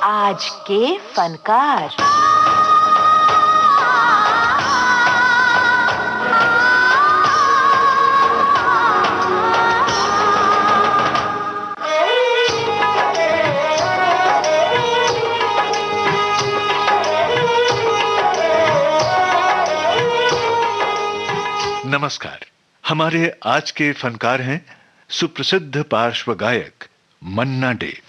आज के फनकार। नमस्कार। हमारे आज के फनकार हैं सुप्रसिद्ध पार्श्व गायक मन्ना डे।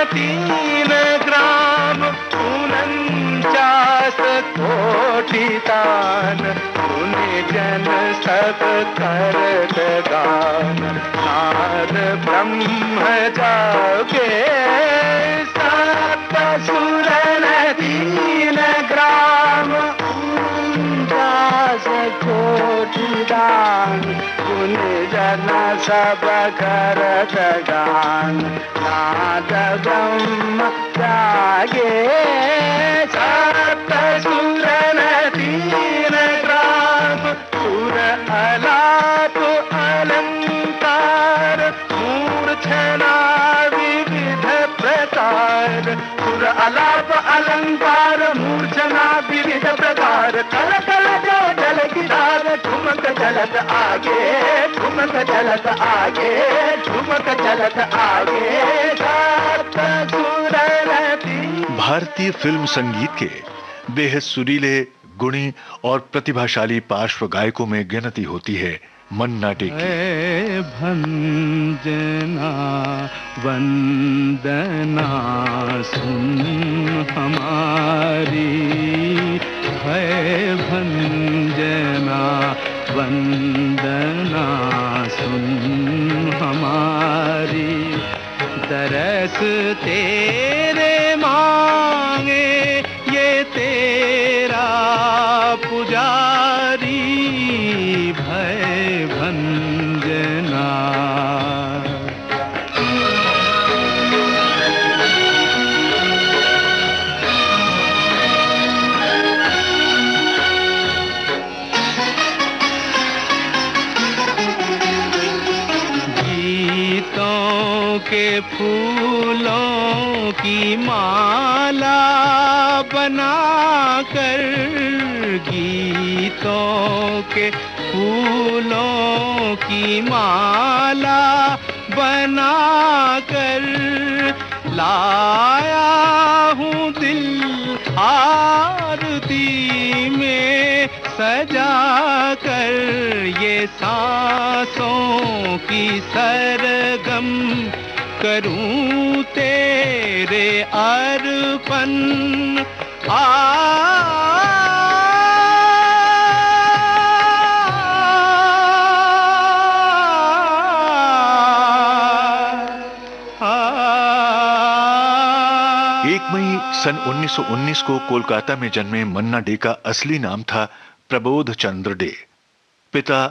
तीन ग्राम 49 कोटि तान, सुने जन सब करत गान, नाद ब्रह्म जागे। सप्त सुरन 3 ग्राम 49 कोटि दान, सुने जन सब करत गान, नाद ब्रह्म जागे। सप्त सुरन 3 ग्राम, सुर अलाप अलंकार, मूर्छना विविध प्रकार। सुर अलाप अलंकार, मूर्छना विविध प्रकार, कल कल जो जल की धार, ठुमक चलत आगे, ठुमक चलत आगे, ठुमक चलत आगे। भारतीय फिल्म संगीत के बेहद सुरीले, गुणी और प्रतिभाशाली पार्श्व गायकों में गिनती होती है मन्ना डे की। भंजना वंदना सुन हमारी, है भंजना वंदना सुन हमारी। दरस तेरे मांगे ये तेरा पुजारी, भय भंजना। के फूलों की माला बनाकर, गीतों के फूलों की माला बनाकर, लाया हूँ दिल आरती में सजा कर। ये सांसों की सरगम करूं तेरे अर्पण। मई सन 1919 को कोलकाता में जन्मे मन्ना डे का असली नाम था प्रबोध चंद्र डे। पिता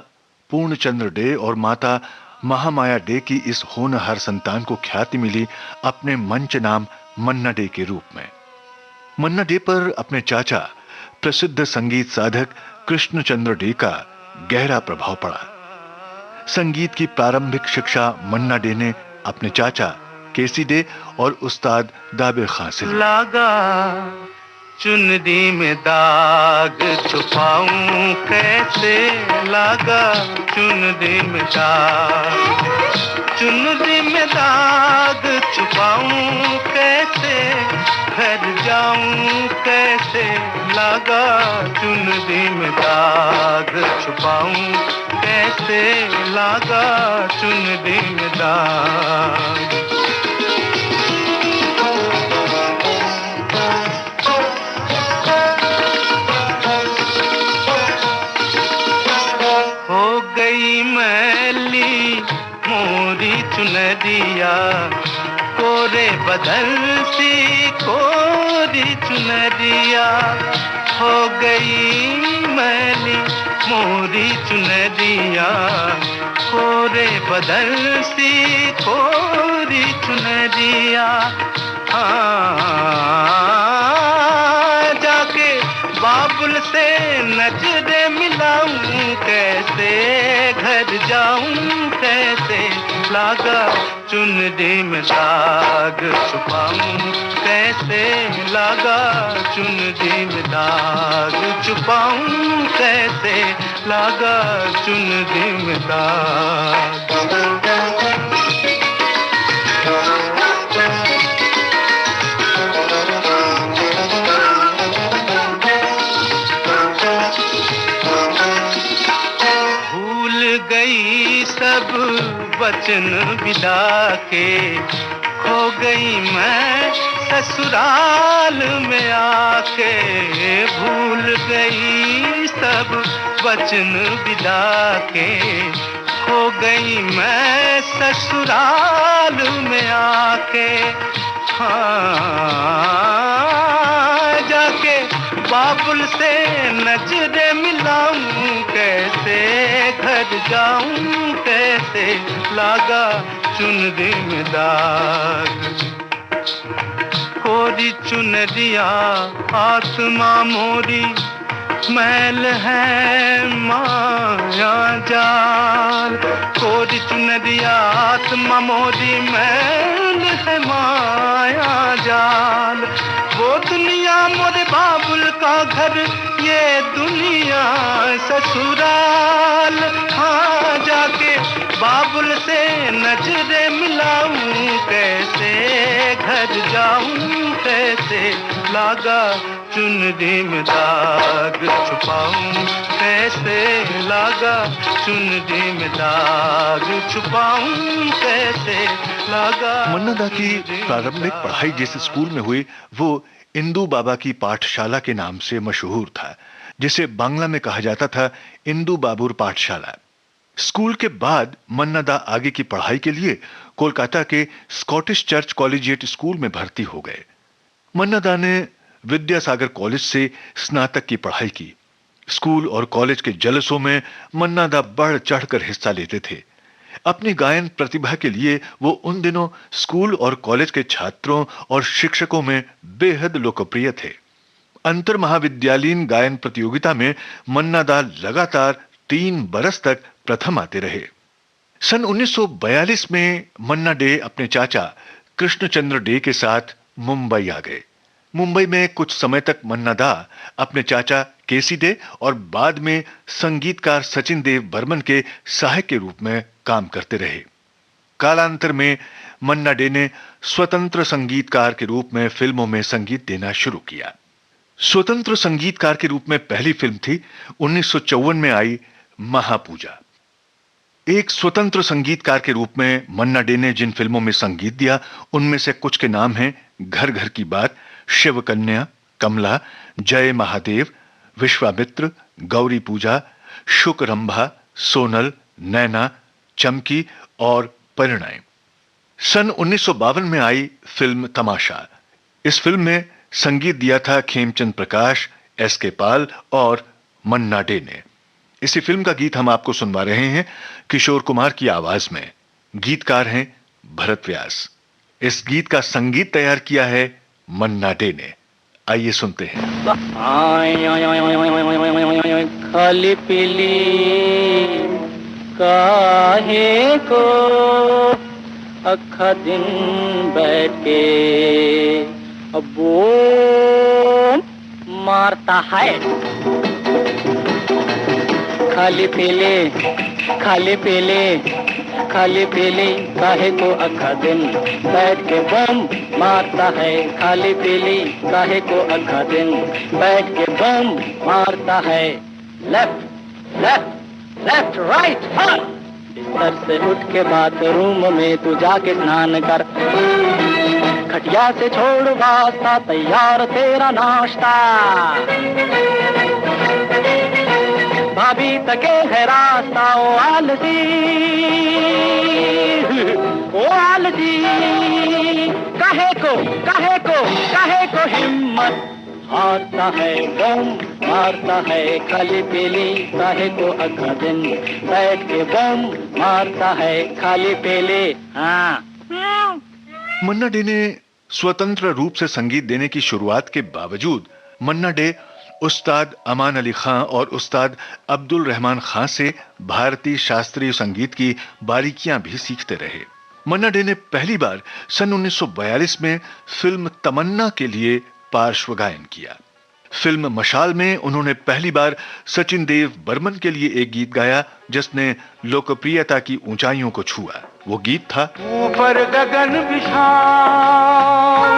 पूर्णचंद्र डे और माता महामाया डे की इस होनहार संतान को ख्याति मिली अपने मंच नाम मन्ना डे के रूप में। मन्ना डे पर अपने चाचा प्रसिद्ध संगीत साधक कृष्णचंद्र डे का गहरा प्रभाव पड़ा। संगीत की प्रारंभिक शिक्षा मन्ना डे ने अपने चाचा केसी डे और उस्ताद दाबिर खां से ली। लगा चुनरी में दाग छुपाऊं कैसे, लगा चुनरी में दाग, चुनरी में दाग छुपाऊं कैसे, घर जाऊं कैसे, लगा चुनरी में दाग छुपाऊं कैसे, लगा चुनरी में दाग। मैली मोरी चुनरिया, कोरे बदल सी कोरी चुनरिया, हो गई मैली मोरी चुनरिया, कोरे बदल सी कोरी चुनरिया। जाके बाबुल से नजरे मिलाऊं कैसे, घर जाऊं कैसे, लागा चुनरी में दाग कैसे लागा चुनरी में दाग, छुपाऊं कैसे लागा चुनरी में दाग। गई सब वचन विदा के, खो गई मैं ससुराल में आके। भूल गई सब वचन विदा के, खो गई मैं ससुराल में आके। हाँ, जाके बाबुल से नजरे मिलाऊं कैसे, घर जाऊं कैसे लागा चुनरी में दाग। कोरी चुनरिया आत्मा मोरी, मैल है माया जाल। कोरी चुनरिया आत्मा मोरी, मैल है माया जाल। वो दुनिया मोरे बाबुल का घर, ये दुनिया ससुराल। हाँ, जाके बाबुल से नजरे मिलाऊं कैसे, घर जाऊं कैसे लागा चुनरी में दाग। छुपाऊं कैसे लागा चुनरी में दाग, छुपाऊं कैसे लागा। मन्ना दा की प्रारंभिक पढ़ाई जिस स्कूल में हुई वो इंदू बाबा की पाठशाला के नाम से मशहूर था, जिसे बांग्ला में कहा जाता था इंदू बाबूर पाठशाला। स्कूल के बाद मन्ना दा आगे की पढ़ाई के लिए कोलकाता के स्कॉटिश चर्च कॉलेजिएट स्कूल में भर्ती हो गए। मन्ना दा ने विद्यासागर कॉलेज से स्नातक की पढ़ाई की। स्कूल और कॉलेज के जलसों में मन्ना दा बढ़ चढ़कर हिस्सा लेते थे। अपनी गायन प्रतिभा के लिए वो उन दिनों स्कूल और कॉलेज के छात्रों और शिक्षकों में बेहद लोकप्रिय थे। अंतर महाविद्यालयीन गायन प्रतियोगिता में मन्ना दा लगातार 3 बरस तक प्रथम आते रहे। सन 1942 में मन्ना डे अपने चाचा कृष्णचंद्र डे के साथ मुंबई आ गए। मुंबई में कुछ समय तक मन्ना दा अपने चाचा केसी डे और बाद में संगीतकार सचिन देव बर्मन के सहायक के रूप में काम करते रहे। कालांतर में मन्ना डे ने स्वतंत्र संगीतकार के रूप में फिल्मों में संगीत देना शुरू किया। स्वतंत्र संगीतकार के रूप में पहली फिल्म थी 1954 में आई महापूजा। एक स्वतंत्र संगीतकार के रूप में मन्ना डे ने जिन फिल्मों में संगीत दिया उनमें से कुछ के नाम हैं घर घर की बात, शिव कन्या, कमला, जय महादेव, विश्वामित्र, गौरी पूजा, शुकरंभा, सोनल, नैना, चमकी और परिणय। सन 1952 में आई फिल्म तमाशा। इस फिल्म में संगीत दिया था खेमचंद प्रकाश, एस.के. पाल और मन्ना डे ने। इसी फिल्म का गीत हम आपको सुनवा रहे हैं किशोर कुमार की आवाज में। गीतकार हैं भरत व्यास। इस गीत का संगीत तैयार किया है मन्ना डे ने। आइए सुनते हैं। खाली पीली काहे को अखा दिन बैठ के अबो मारता है। खाली पीले खाली पीले खाली पीली काहे को अखा दिन बैठ के बम मारता है। खाली पीली काहे को अखा दिन बैठ के बम मारता है। लेफ्ट लेफ्ट लेफ्ट राइट हाँ। बिस्तर से उठ के बाथरूम में तू जाके स्नान कर। खटिया से छोड़ वास्ता तैयार तेरा नाश्ता। भाभी तके है रास्ता ओ आलसी ओ आलसी। काहे को हिम्मत हारता है बम मारता है। खाली पीली काहे को अखा दिन बैठ के बम मारता है। खाली पीली हाँ। मन्ना डे ने स्वतंत्र रूप से संगीत देने की शुरुआत के बावजूद मन्ना डे उस्ताद अमान अली खां और उस्ताद अब्दुल रहमान खां से भारतीय शास्त्रीय संगीत की बारीकियां भी सीखते रहे। मन्ना डे ने पहली बार सन 1942 में फिल्म तमन्ना के लिए पार्श्व गायन किया। फिल्म मशाल में उन्होंने पहली बार सचिन देव बर्मन के लिए एक गीत गाया जिसने लोकप्रियता की ऊंचाइयों को छुआ। वो गीत था ऊपर गगन विशाल,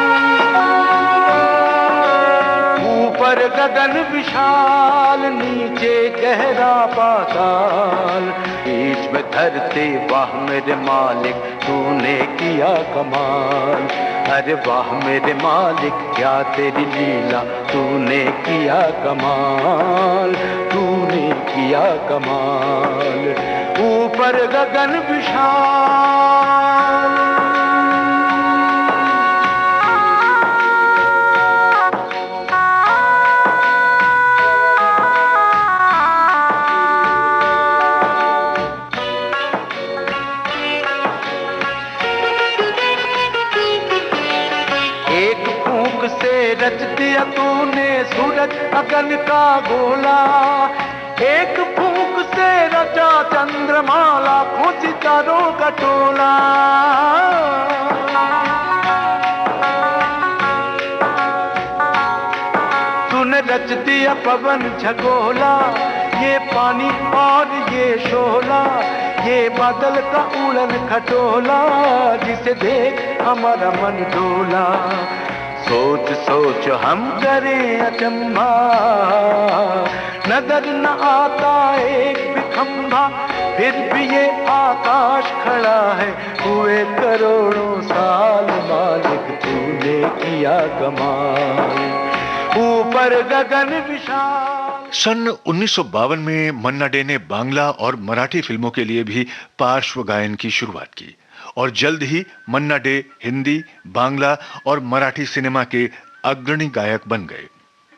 ऊपर गगन विशाल, नीचे गहरा पाताल, बीच में धरती वाह मेरे मालिक तूने किया कमाल। अरे वाह मेरे मालिक क्या तेरी लीला तूने किया कमाल, तूने किया कमाल। ऊपर गगन विशाल, रच दिया तूने सूरज अगन का गोला, एक फूंक से रचा चंद्रमाला को सितारों का टोला। तूने रच दिया पवन झगोला, ये पानी और ये शोला, ये बादल का उड़न खटोला, जिसे देख हमारा मन डोला। सोच सोच हम करें अचंभा, नजर न आता एक भी खंभा, फिर भी ये आकाश खड़ा है, हुए करोड़ों साल मालिक तूने किया कमाल। ऊपर गगन विशाल। सन 1952 में मन्ना डे ने बांग्ला और मराठी फिल्मों के लिए भी पार्श्व गायन की शुरुआत की और जल्द ही मन्ना डे हिंदी, बांग्ला और मराठी सिनेमा के अग्रणी गायक बन गए।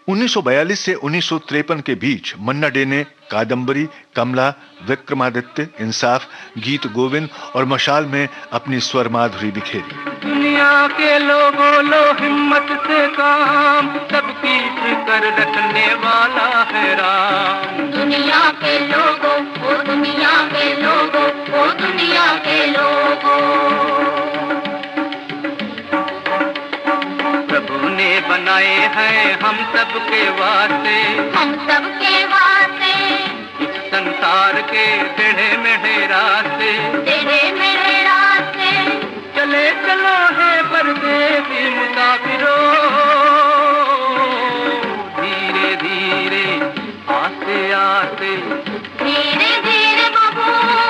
1942 से 1953 के बीच मन्ना डे ने कादंबरी, कमला, विक्रमादित्य, इंसाफ, गीत गोविंद और मशाल में अपनी स्वर माधुरी बिखेरी। दुनिया के लोगों लो हिम्मत से काम, सबकी फिक्र रखने वाला है राम। दुनिया के लोगों, ओ दुनिया के लोगों, ओ दुनिया के लोगों, प्रभु ने बनाए हैं हम सबके वास्ते, हम सबके वास्ते, इस संसार के टेढ़े मेढ़े रास्ते, तेरे मेरे रास्ते, चले चलो है परदेसी मुसाफिरों, धीरे धीरे आस्ते आस्ते, धीरे धीरे बाबू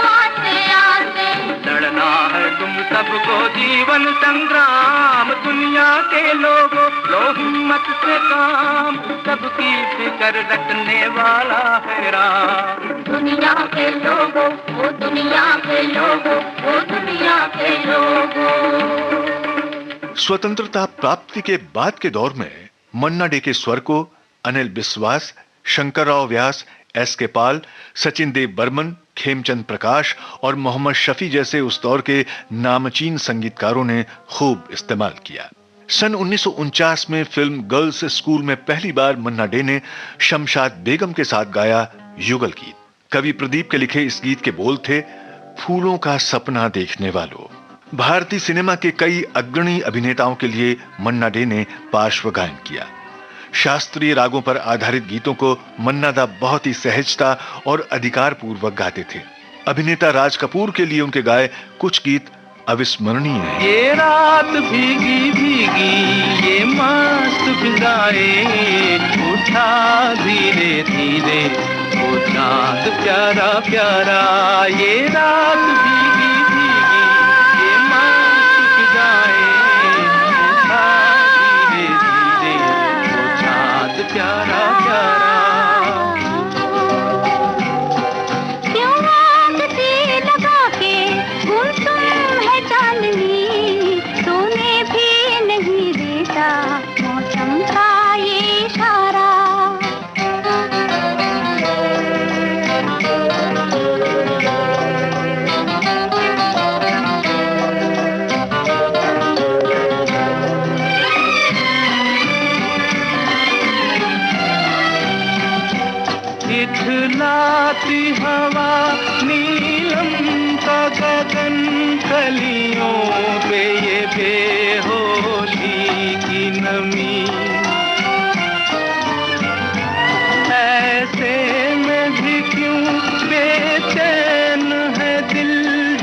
आस्ते आस्ते, लड़ना है तुम सबको जीवन संग्राम। दुनिया के लोगों लो हिम्मत से काम, सबकी फिक्र रखने वाला है राम। दुनिया के लोगों, ओ दुनिया के लोगों, ओ दुनिया के लोगों। स्वतंत्रता प्राप्ति के बाद के दौर में मन्ना डे के स्वर को अनिल बिस्वास, शंकरराव व्यास, एस.के. पाल, सचिन देव बर्मन, खेमचंद प्रकाश और मोहम्मद शफी जैसे उस दौर के नामचीन संगीतकारों ने खूब इस्तेमाल किया। सन 1949 में फिल्म गर्ल्स स्कूल में पहली बार मन्ना डे ने शमशाद बेगम के साथ गाया युगल गीत। कवि प्रदीप के लिखे इस गीत के बोल थे, फूलों का सपना देखने वालों। भारतीय सिनेमा के कई अग्रणी अभिनेताओं के लिए मन्ना डे ने पार्श्व गायन किया। शास्त्रीय रागों पर आधारित गीतों को मन्ना दा बहुत ही सहजता और अधिकार पूर्वक गाते थे। अभिनेता राज कपूर के लिए उनके गाए कुछ गीत अविस्मरणीय हैं। ये रात भीगी भीगी ये मस्त फिजाएं, उठा धीरे धीरे वो चांद प्यारा प्यारा। ये रात भीगी भीगी ये मस्त फिजाएं, उठा धीरे धीरे वो चांद प्यारा प्यारा। इठलाती हवा नीलम सा गगन कलियों पे ये बेहोशी की नमी, ऐसे में भी क्यों बेचैन है दिल,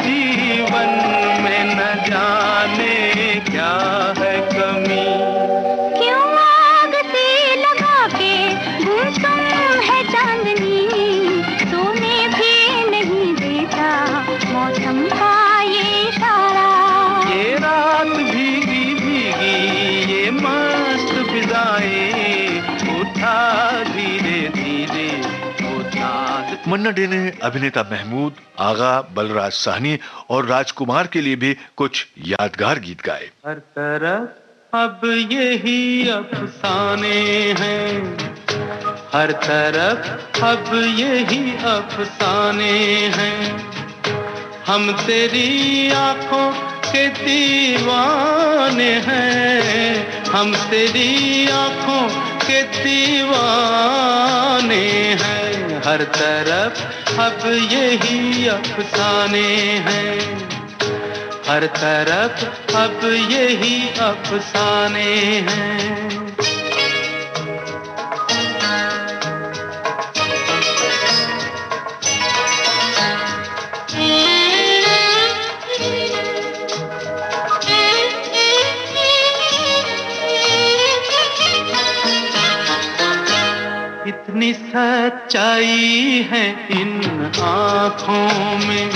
जीवन में न जाने क्या है कमी। क्यों आग से लगा के गुमसुम है चांदनी, सोने भी नहीं देता मौसम का ये इशारा। ये रात भीगी भीगी ये मस्त फिजाएं, उठा धीरे धीरे उठा। मन्ना डे ने अभिनेता महमूद, आगा, बलराज साहनी और राजकुमार के लिए भी कुछ यादगार गीत गाए। हर तरफ अब यही अफसाने हैं, हर तरफ अब यही अफसाने हैं, हम तेरी आंखों के दीवाने हैं, हम तेरी आंखों के दीवाने हैं, हर तरफ अब यही अफसाने हैं, हर तरफ अब यही अफसाने हैं। इतनी सच्चाई है इन आँखों में,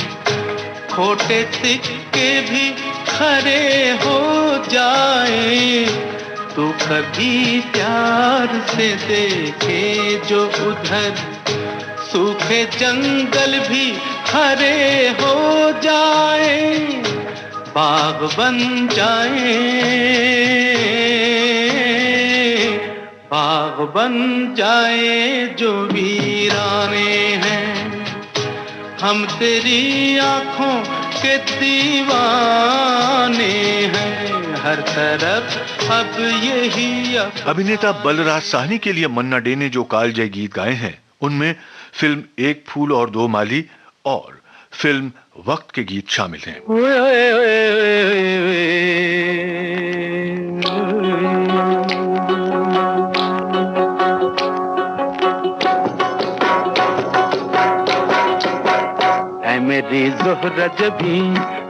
खोटे सिक्के भी खरे हो जाए, तो कभी प्यार से देखे जो उधर, सूखे जंगल भी हरे हो जाए, बाग बन जाए, बाग बन जाए जो वीराने हैं, हम तेरी आंखों के दीवाने हैं, हर तरफ अब यही अभिनेता बलराज साहनी के लिए मन्ना डे ने जो कालजयी गीत गाए हैं, उनमें फिल्म एक फूल और दो माली और फिल्म वक्त के गीत शामिल हैं। मेरी ज़ोहरा जबी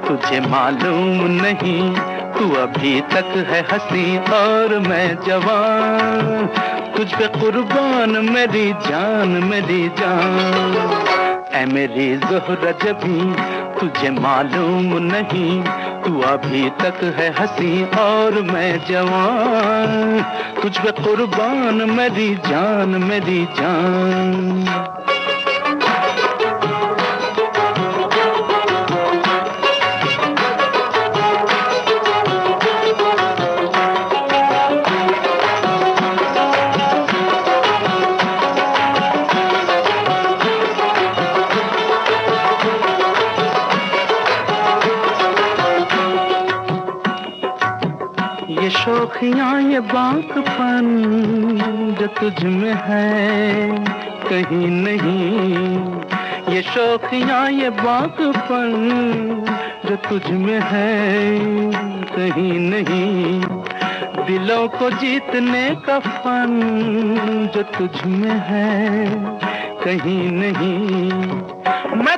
तुझे मालूम नहीं, तू अभी तक है हंसी और मैं जवान, तुझ पे कुर्बान मेरी जान मेरी जान। ऐ मेरी ज़ोहरा जबी तुझे मालूम नहीं, तू अभी तक है हंसी और मैं जवान, तुझ पे कुर्बान मेरी जान मेरी जान। ये शौखियाँ ये बांकपन जो तुझ में है कहीं नहीं, ये शौखियाँ ये बांकपन जो तुझ में है कहीं नहीं, दिलों को जीतने का फन जो तुझ में है कहीं नहीं। मैं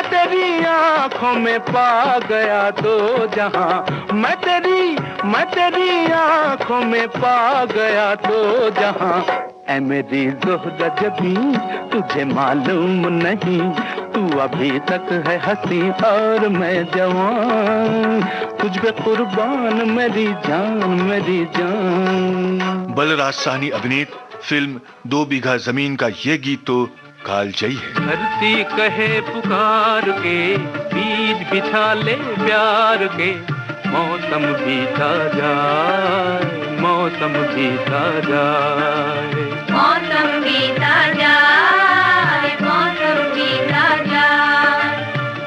तेरी आँखों में पा गया दो जहां, मैं तेरी आँखों में पा गया दो जहां। ऐ मेरी ज़ोहरा जबी तुझे मालूम नहीं, तू अभी तक है हंसी और मैं जवान, तुझ पे कुर्बान मेरी जान मेरी जान। बलराज साहनी अभिनीत फिल्म दो बीघा जमीन का ये गीत तो कालजयी है। धरती कहे पुकार के, बीज बिछा ले प्यार के, मौसम बीता जाए मौसम बीता जाए, मौसम बीता जाए मौसम बीता जाए,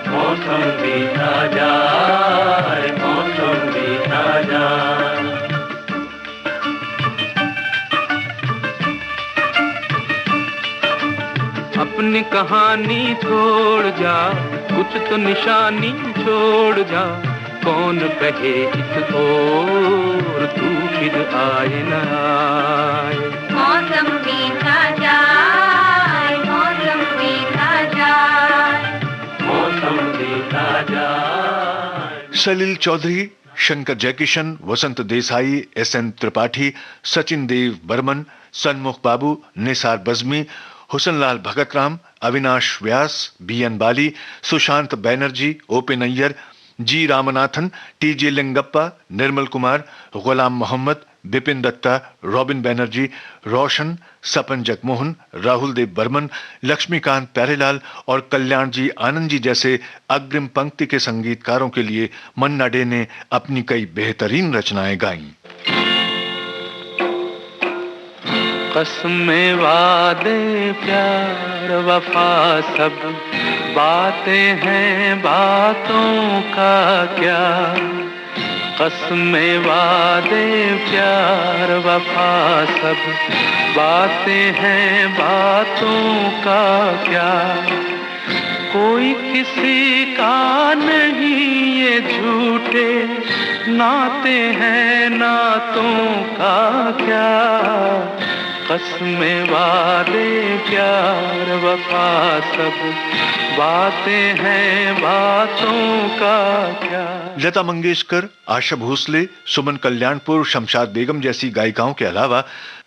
मौसम बीता जाए मौसम बीता जाए। अपनी कहानी छोड़ जा, कुछ तो निशानी छोड़ जा। कौन कहे इस ओर तू फिर आए न आए। मौसम बीता जाए, मौसम बीता जाए, मौसम बीता जाए। सलील चौधरी, शंकर जयकिशन, वसंत देसाई, एस.एन. त्रिपाठी, सचिन देव बर्मन, सन्मुख बाबू, निसार बज़मी, हुसनलाल भगतराम, अविनाश व्यास, बी.एन. बाली, सुशांत बैनर्जी, ओ.पी. नैयर, जी रामनाथन, टी.जे. लिंगप्पा, निर्मल कुमार, गुलाम मोहम्मद, बिपिन दत्ता, रॉबिन बैनर्जी, रोशन, सपन जगमोहन, राहुल देव बर्मन, लक्ष्मीकांत प्यारेलाल और कल्याण जी आनंद जी जैसे अग्रिम पंक्ति के संगीतकारों के लिए मन्ना डे ने अपनी कई बेहतरीन रचनाएं गाईं। कसमें वादे प्यार वफा सब बातें हैं, बातों का क्या। कसमें वादे प्यार वफा सब बातें हैं, बातों का क्या। कोई किसी का नहीं ये झूठे नाते हैं, नातों का क्या। कसमें वादे प्यार वफा सब बातें हैं, बातों का क्या। लता मंगेशकर, आशा भोसले, सुमन कल्याणपुर, शमशाद बेगम जैसी गायिकाओं के अलावा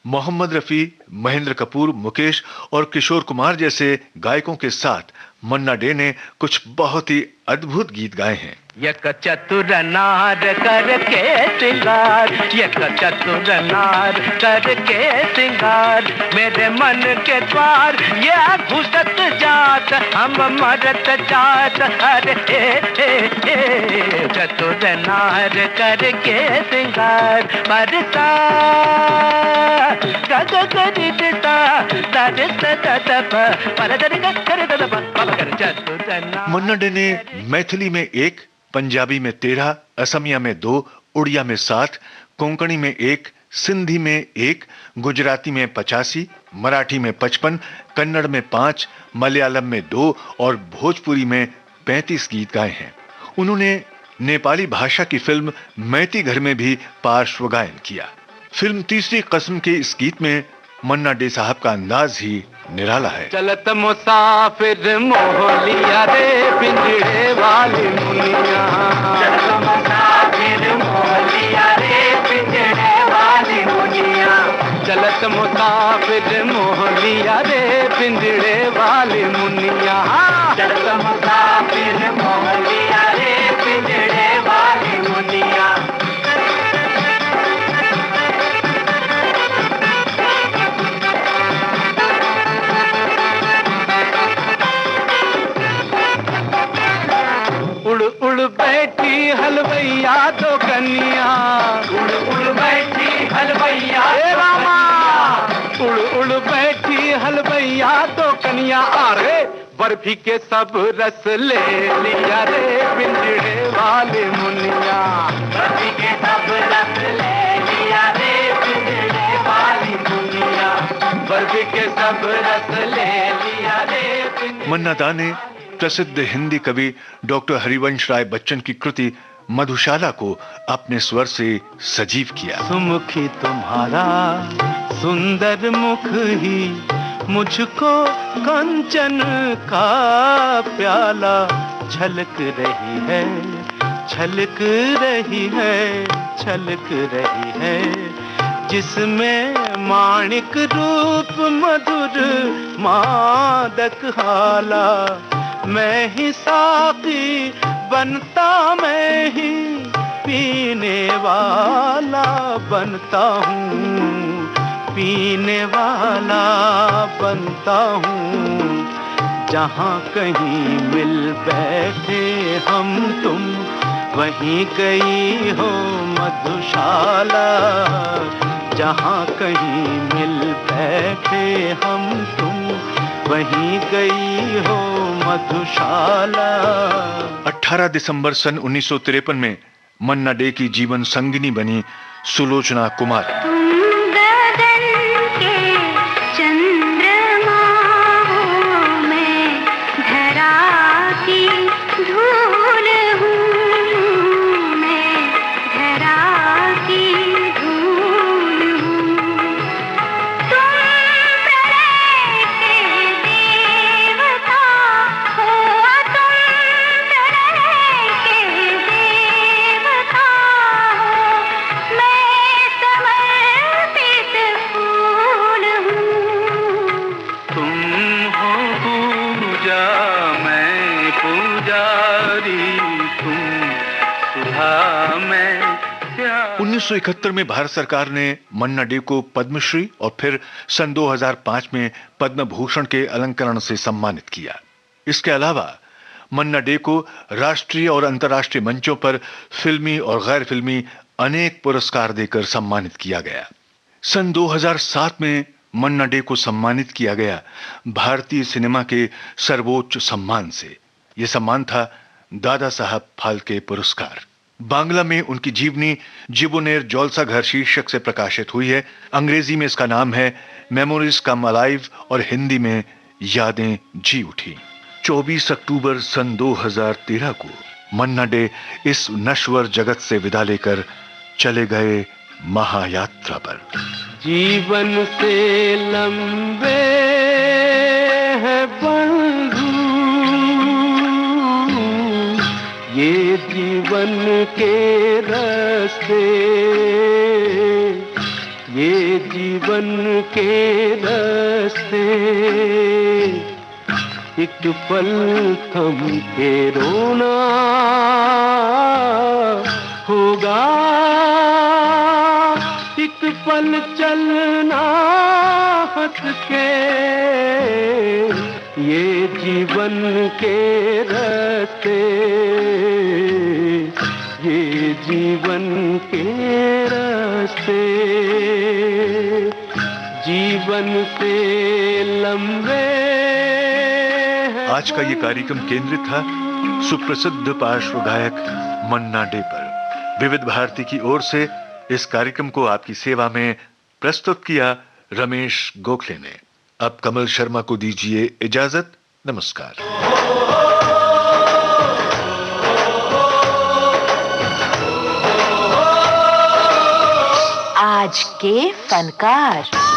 मोहम्मद रफी, महेंद्र कपूर, मुकेश और किशोर कुमार जैसे गायकों के साथ मन्ना डे ने कुछ बहुत ही अद्भुत गीत गाए हैं। एक चतुर नार करके श्रृंगार, एक चतुर नार करके श्रृंगार, मेरे मन के द्वार ये घुसत जात, हम मरत जात। अरे चतुर नार करके श्रृंगार, परसा गग करी दिता दरित ददप परदर कर ददप कर। चतुर नार। मन्ना डे ने मैथिली में 1, पंजाबी में 13, असमिया में 2, उड़िया में 7, कोंकणी में 1, सिंधी में 1, गुजराती में 85, मराठी में 55, कन्नड़ में 5, मलयालम में 2 और भोजपुरी में 35 गीत गाए हैं। उन्होंने नेपाली भाषा की फिल्म मैती घर में भी पार्श्व गायन किया। फिल्म तीसरी कसम के इस गीत में मन्ना डे साहब का अंदाज ही निराला है। चलत मुसाफिर मोहलिया रे पिंजरे वाली मुनिया, चलत मुसाफिर मोहलिया रे पिंजरे वाली मुनिया, चलत मुसाफिर मोहलिया रे पिंजरे वाली मुनिया, चलत मुसाफिर मोहलिया रे पिंजरे वाली मुनिया। उड़ उड़ बैठी हलवैया तो कन्या, उड़ उड़ बैठी हलवैया रामा, उड़ उड़ बैठी हलवैया तो कन्या। अरे बर्फी के सब रस ले लिया रे पिंजरे वाले मुनिया, बर्फी के सब रस ले लिया रे पिंजरे वाली मुनिया, बर्फी के सब रस ले लिया रे। मन्ना दा ने प्रसिद्ध हिंदी कवि डॉक्टर हरिवंश राय बच्चन की कृति मधुशाला को अपने स्वर से सजीव किया। सुमुखी तुम्हारा सुंदर मुख ही मुझको कंचन का प्याला छलक रही है, छलक रही है, छलक रही है, जिसमें माणिक रूप मधुर मादक हाला। मैं ही साकी बनता, मैं ही पीने वाला बनता हूँ, पीने वाला बनता हूँ। जहाँ कहीं मिल बैठे हम तुम, वहीं गई हो मधुशाला। जहाँ कहीं मिल बैठे हम तुम, वहीं गई हो मधुशाला। 18 दिसंबर सन 1953 में मन्ना डे की जीवन संगिनी बनी सुलोचना कुमार। तुम गगन के चंद्रमा हो, 1971 में भारत सरकार ने मन्ना डे को पद्मश्री और फिर सन 2005 में पद्म भूषण के अलंकरण से सम्मानित किया। इसके अलावा मन्ना डे को राष्ट्रीय और अंतर्राष्ट्रीय मंचों पर फिल्मी और गैर फिल्मी अनेक पुरस्कार देकर सम्मानित किया गया। सन 2007 में मन्ना डे को सम्मानित किया गया भारतीय सिनेमा के सर्वोच्च सम्मान से। यह सम्मान था दादा साहब फाल्के पुरस्कार। बांग्ला में उनकी जीवनी जीबोनेर जौलसा घर शीर्षक से प्रकाशित हुई है। अंग्रेजी में इसका नाम है मेमोरीज कम अलाइव और हिंदी में यादें जी उठी। 24 अक्टूबर सन 2013 को मन्ना डे इस नश्वर जगत से विदा लेकर चले गए महायात्रा पर। जीवन से लंबे हैं बंधु ये जीवन के रास्ते, ये जीवन के रास्ते। एक पल थम के रोना होगा, एक पल चलना हंस के। ये जीवन के रास्ते, ये जीवन के रास्ते। जीवन से लंबे। आज का ये कार्यक्रम केंद्रित था सुप्रसिद्ध पार्श्व गायक मन्ना डे पर। विविध भारती की ओर से इस कार्यक्रम को आपकी सेवा में प्रस्तुत किया रमेश गोखले ने। अब कमल शर्मा को दीजिए इजाजत। नमस्कार। आज के फनकार।